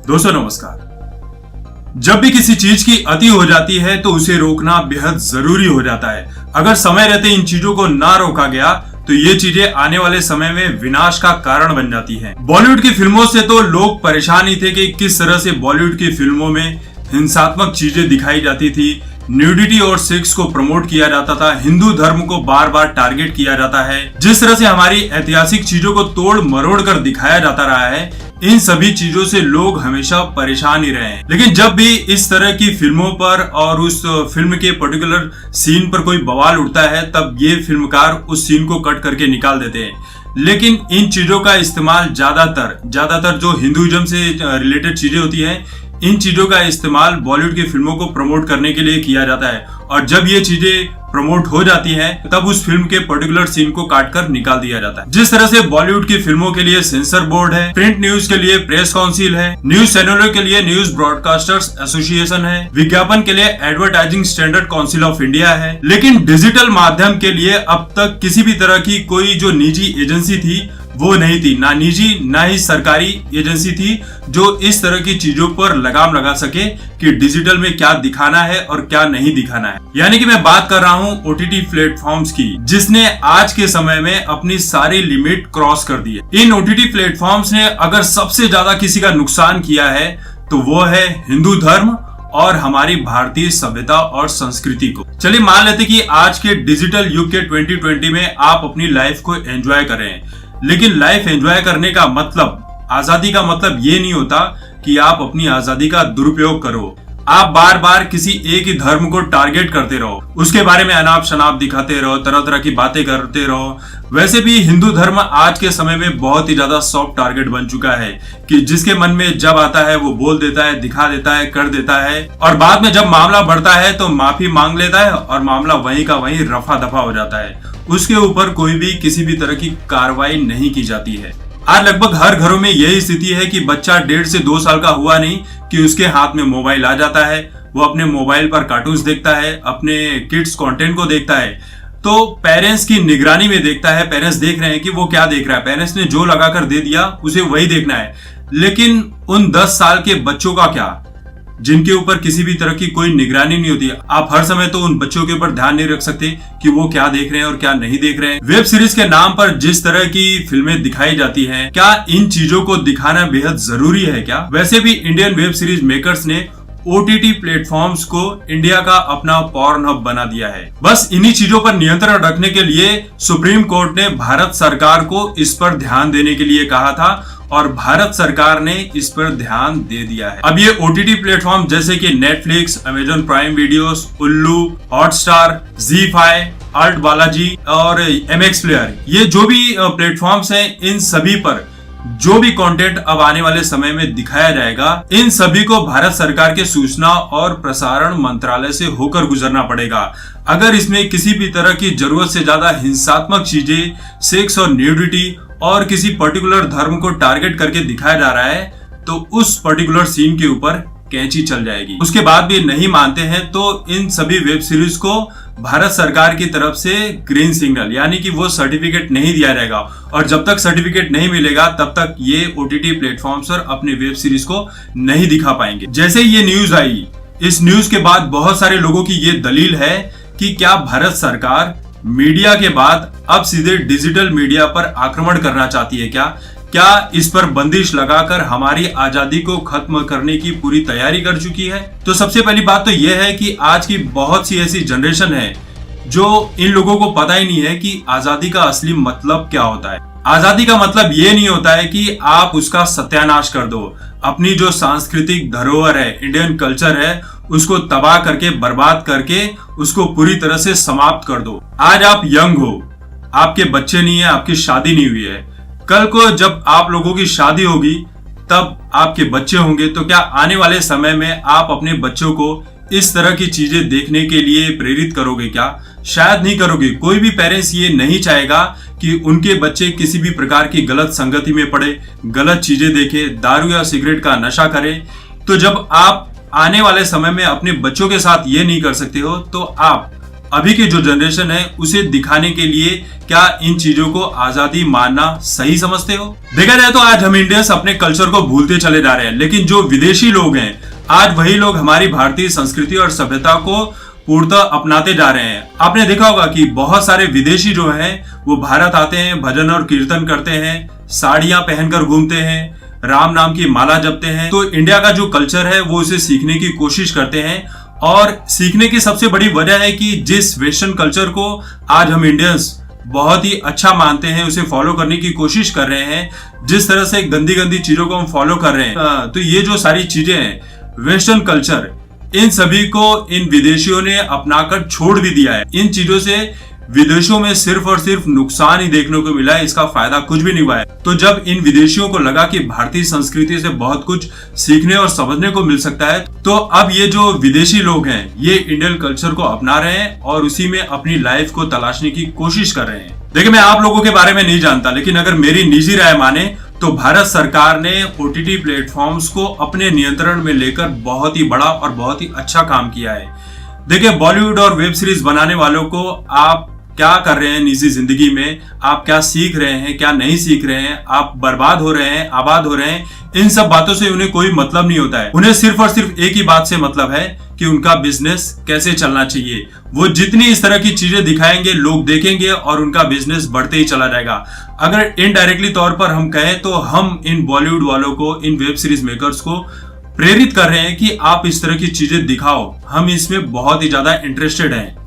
दोस्तों नमस्कार। जब भी किसी चीज की अति हो जाती है तो उसे रोकना बेहद जरूरी हो जाता है। अगर समय रहते इन चीजों को ना रोका गया तो ये चीजें आने वाले समय में विनाश का कारण बन जाती हैं। बॉलीवुड की फिल्मों से तो लोग परेशान ही थे कि किस तरह से बॉलीवुड की फिल्मों में हिंसात्मक चीजें दिखाई जाती थी, न्यूडिटी और सेक्स को प्रमोट किया जाता था, हिंदू धर्म को बार बार टारगेट किया जाता है। जिस तरह से हमारी ऐतिहासिक चीजों को तोड़ मरोड़ कर दिखाया जाता रहा है, इन सभी चीजों से लोग हमेशा परेशान ही रहे हैं। लेकिन जब भी इस तरह की फिल्मों पर और उस फिल्म के पर्टिकुलर सीन पर कोई बवाल उठता है, तब ये फिल्मकार उस सीन को कट करके निकाल देते हैं। लेकिन इन चीजों का इस्तेमाल ज्यादातर जो हिंदुइज्म से रिलेटेड चीजें होती हैं, इन चीजों का इस्तेमाल बॉलीवुड की फिल्मों को प्रमोट करने के लिए किया जाता है। और जब ये चीजें प्रमोट हो जाती हैं, तब उस फिल्म के पर्टिकुलर सीन को काटकर निकाल दिया जाता है। जिस तरह से बॉलीवुड की फिल्मों के लिए सेंसर बोर्ड है, प्रिंट न्यूज के लिए प्रेस काउंसिल है, न्यूज चैनलों के लिए न्यूज ब्रॉडकास्टर्स एसोसिएशन है, विज्ञापन के लिए advertising standard council of India है। लेकिन डिजिटल माध्यम के लिए अब तक किसी भी तरह की कोई जो निजी एजेंसी थी वो नहीं थी, ना निजी ना ही सरकारी एजेंसी थी जो इस तरह की चीजों पर लगाम लगा सके कि डिजिटल में क्या दिखाना है और क्या नहीं दिखाना है। यानी कि मैं बात कर रहा हूं ओटीटी प्लेटफॉर्म्स की, जिसने आज के समय में अपनी सारी लिमिट क्रॉस कर दी है। इन ओटीटी प्लेटफॉर्म्स ने अगर सबसे ज्यादा किसी का नुकसान किया है तो वो है हिंदू धर्म और हमारी भारतीय सभ्यता और संस्कृति को। चलिए मान लेते कि आज के डिजिटल युग के 2020 में आप अपनी लाइफ को एंजॉय कर रहे हैं। लेकिन लाइफ एंजॉय करने का मतलब, आजादी का मतलब ये नहीं होता कि आप अपनी आजादी का दुरुपयोग करो। आप बार बार किसी एक ही धर्म को टारगेट करते रहो, उसके बारे में अनाप शनाप दिखाते रहो, तरह तरह की बातें करते रहो। वैसे भी हिंदू धर्म आज के समय में बहुत ही ज्यादा सॉफ्ट टारगेट बन चुका है कि जिसके मन में जब आता है वो बोल देता है, दिखा देता है, कर देता है, और बाद में जब मामला बढ़ता है तो माफी मांग लेता है और मामला वहीं का वहीं रफा दफा हो जाता है। उसके ऊपर कोई भी किसी भी तरह की कार्रवाई नहीं की जाती है। आज लगभग हर घरों में यही स्थिति है कि बच्चा 1.5 से 2 साल का हुआ नहीं कि उसके हाथ में मोबाइल आ जाता है, वो अपने मोबाइल पर कार्टून्स देखता है, अपने किड्स कंटेंट को देखता है। तो पेरेंट्स की निगरानी में देखता है, पेरेंट्स देख रहे हैं कि वो क्या देख रहा है, पेरेंट्स ने जो लगाकर दे दिया उसे वही देखना है। लेकिन उन 10 साल के बच्चों का क्या, जिनके ऊपर किसी भी तरह की कोई निगरानी नहीं होती। आप हर समय तो उन बच्चों के ऊपर ध्यान नहीं रख सकते कि वो क्या देख रहे हैं और क्या नहीं देख रहे हैं। वेब सीरीज के नाम पर जिस तरह की फिल्में दिखाई जाती हैं, क्या इन चीजों को दिखाना बेहद जरूरी है क्या? वैसे भी इंडियन वेब सीरीज मेकर्स ने ओटीटी प्लेटफॉर्म्स को इंडिया का अपना पॉर्न हब बना दिया है। बस इन्हीं चीजों पर नियंत्रण रखने के लिए सुप्रीम कोर्ट ने भारत सरकार को इस पर ध्यान देने के लिए कहा था और भारत सरकार ने इस पर ध्यान दे दिया है। अब ये ओटीटी प्लेटफॉर्म जैसे कि नेटफ्लिक्स, अमेजॉन प्राइम वीडियोस, उल्लू, हॉटस्टार, ZEE5, आर्ट बालाजी और MX प्लेयर, ये जो भी प्लेटफॉर्म्स हैं, इन सभी पर जो भी कंटेंट अब आने वाले समय में दिखाया जाएगा, इन सभी को भारत सरकार के सूचना और प्रसारण मंत्रालय से होकर गुजरना पड़ेगा। अगर इसमें किसी भी तरह की जरूरत से ज्यादा हिंसात्मक चीजें, सेक्स और न्यूडिटी और किसी पर्टिकुलर धर्म को टारगेट करके दिखाया जा रहा है, तो उस पर्टिकुलर सीन के ऊपर कैंची चल जाएगी। उसके बाद भी नहीं मानते हैं तो इन सभी वेब सीरीज को भारत सरकार की तरफ से ग्रीन सिग्नल, यानी कि वो सर्टिफिकेट नहीं दिया जाएगा। और जब तक सर्टिफिकेट नहीं मिलेगा तब तक ये ओटीटी प्लेटफॉर्म्स पर अपने वेब सीरीज को नहीं दिखा पाएंगे। जैसे ये न्यूज आई, इस न्यूज के बाद बहुत सारे लोगों की ये दलील है कि क्या भारत सरकार मीडिया के बाद अब सीधे डिजिटल मीडिया पर आक्रमण करना चाहती है क्या इस पर बंदिश लगाकर हमारी आजादी को खत्म करने की पूरी तैयारी कर चुकी है? तो सबसे पहली बात तो यह है कि आज की बहुत सी ऐसी जनरेशन है जो इन लोगों को पता ही नहीं है कि आजादी का असली मतलब क्या होता है। आजादी का मतलब ये नहीं होता है कि आप उसका सत्यानाश कर दो, अपनी जो सांस्कृतिक धरोहर है, इंडियन कल्चर है, उसको तबाह करके, बर्बाद करके उसको पूरी तरह से समाप्त कर दो। आज आप यंग हो, आपके बच्चे नहीं है, आपकी शादी नहीं हुई है, कल को जब आप लोगों की शादी होगी तब आपके बच्चे होंगे, तो क्या आने वाले समय में आप अपने बच्चों को इस तरह की चीजें देखने के लिए प्रेरित करोगे क्या? शायद नहीं करोगे। कोई भी पेरेंट्स ये नहीं चाहेगा कि उनके बच्चे किसी भी प्रकार की गलत संगति में पड़े, गलत चीजें देखे, दारू या सिगरेट का नशा करे। तो जब आप आने वाले समय में अपने बच्चों के साथ ये नहीं कर सकते हो, तो आप अभी की जो जनरेशन है उसे दिखाने के लिए क्या इन चीजों को आजादी मानना सही समझते हो? देखा जाए तो आज हम इंडियंस अपने कल्चर को भूलते चले जा रहे हैं, लेकिन जो विदेशी लोग हैं आज वही लोग हमारी भारतीय संस्कृति और सभ्यता को पूर्णतः अपनाते जा रहे हैं। आपने देखा होगा कि बहुत सारे विदेशी जो हैं वो भारत आते हैं, भजन और कीर्तन करते हैं, साड़ियां पहनकर घूमते हैं, राम नाम की माला जपते हैं। तो इंडिया का जो कल्चर है वो उसे सीखने की कोशिश करते हैं, और सीखने की सबसे बड़ी वजह है कि जिस वेस्टर्न कल्चर को आज हम इंडियंस बहुत ही अच्छा मानते हैं उसे फॉलो करने की कोशिश कर रहे हैं, जिस तरह से गंदी गंदी चीजों को हम फॉलो कर रहे हैं, तो ये जो सारी चीजें हैं वेस्टर्न कल्चर, इन सभी को इन विदेशियों ने अपनाकर छोड़ भी दिया है। इन चीजों से विदेशों में सिर्फ और सिर्फ नुकसान ही देखने को मिला है, इसका फायदा कुछ भी नहीं हुआ है। तो जब इन विदेशियों को लगा कि भारतीय संस्कृति से बहुत कुछ सीखने और समझने को मिल सकता है, तो अब ये जो विदेशी लोग हैं ये इंडियन कल्चर को अपना रहे हैं और उसी में अपनी लाइफ को तलाशने की कोशिश कर रहे हैं। देखिए, मैं आप लोगों के बारे में नहीं जानता, लेकिन अगर मेरी निजी राय माने तो भारत सरकार ने OTT प्लेटफॉर्म्स को अपने नियंत्रण में लेकर बहुत ही बड़ा और बहुत ही अच्छा काम किया है। देखिए, बॉलीवुड और वेब सीरीज बनाने वालों को आप क्या कर रहे हैं निजी जिंदगी में, आप क्या सीख रहे हैं, क्या नहीं सीख रहे हैं, आप बर्बाद हो रहे हैं, आबाद हो रहे हैं, इन सब बातों से उन्हें कोई मतलब नहीं होता है। उन्हें सिर्फ और सिर्फ एक ही बात से मतलब है कि उनका बिजनेस कैसे चलना चाहिए। वो जितनी इस तरह की चीजें दिखाएंगे लोग देखेंगे और उनका बिजनेस बढ़ते ही चला जाएगा। अगर इनडायरेक्टली तौर पर हम कहें तो हम इन बॉलीवुड वालों को, इन वेब सीरीज मेकर्स को प्रेरित कर रहे हैं कि आप इस तरह की चीजें दिखाओ, हम इसमें बहुत ही ज्यादा इंटरेस्टेड हैं।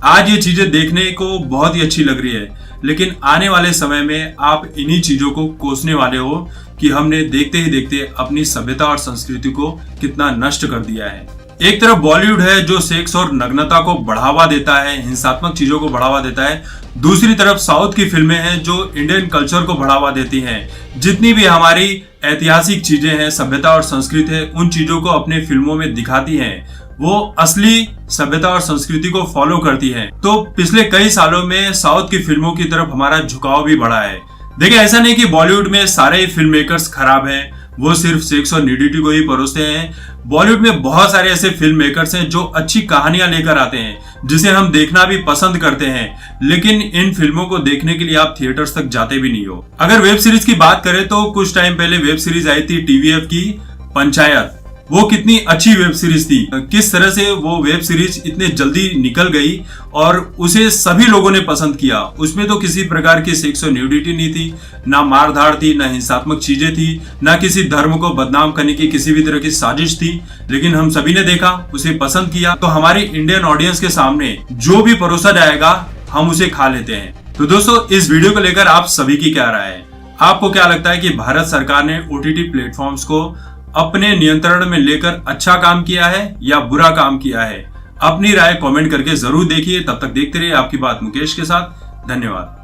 आज ये चीजें देखने को बहुत ही अच्छी लग रही है, लेकिन आने वाले समय में आप इन्हीं चीजों को कोसने वाले हो कि हमने देखते ही देखते अपनी सभ्यता और संस्कृति को कितना नष्ट कर दिया है। एक तरफ बॉलीवुड है जो सेक्स और नग्नता को बढ़ावा देता है, हिंसात्मक चीजों को बढ़ावा देता है, दूसरी तरफ साउथ की फिल्में हैं जो इंडियन कल्चर को बढ़ावा देती हैं। जितनी भी हमारी ऐतिहासिक चीजें हैं, सभ्यता और संस्कृति है, उन चीजों को अपने फिल्मों में दिखाती हैं। वो असली सभ्यता और संस्कृति को फॉलो करती हैं। तो पिछले कई सालों में साउथ की फिल्मों की तरफ हमारा झुकाव भी बढ़ा है। देखिए, ऐसा नहीं कि बॉलीवुड में सारे फिल्म मेकर्स खराब हैं, वो सिर्फ सेक्स और न्यूडिटी को ही परोसते हैं। बॉलीवुड में बहुत सारे ऐसे फिल्म मेकर्स हैं जो अच्छी कहानियां लेकर आते हैं, जिसे हम देखना भी पसंद करते हैं, लेकिन इन फिल्मों को देखने के लिए आप थिएटर्स तक जाते भी नहीं हो। अगर वेब सीरीज की बात करें तो कुछ टाइम पहले वेब सीरीज आई थी TVF की पंचायत। वो कितनी अच्छी वेब सीरीज थी, किस तरह से वो वेब सीरीज इतने जल्दी निकल गई और उसे सभी लोगों ने पसंद किया। उसमें तो किसी प्रकार की सेक्स और न्यूडिटी नहीं थी, ना मारधाड़ थी, ना हिंसात्मक चीजें थी, ना किसी धर्म को बदनाम करने की किसी भी तरह की साजिश थी, लेकिन हम सभी ने देखा, उसे पसंद किया। तो हमारी इंडियन ऑडियंस के सामने जो भी परोसा जाएगा हम उसे खा लेते हैं। तो दोस्तों, इस वीडियो को लेकर आप सभी की क्या राय है? आपको क्या लगता है कि भारत सरकार ने OTT प्लेटफॉर्म्स को अपने नियंत्रण में लेकर अच्छा काम किया है या बुरा काम किया है? अपनी राय कमेंट करके जरूर देखिए। तब तक देखते रहिए आपकी बात मुकेश के साथ। धन्यवाद।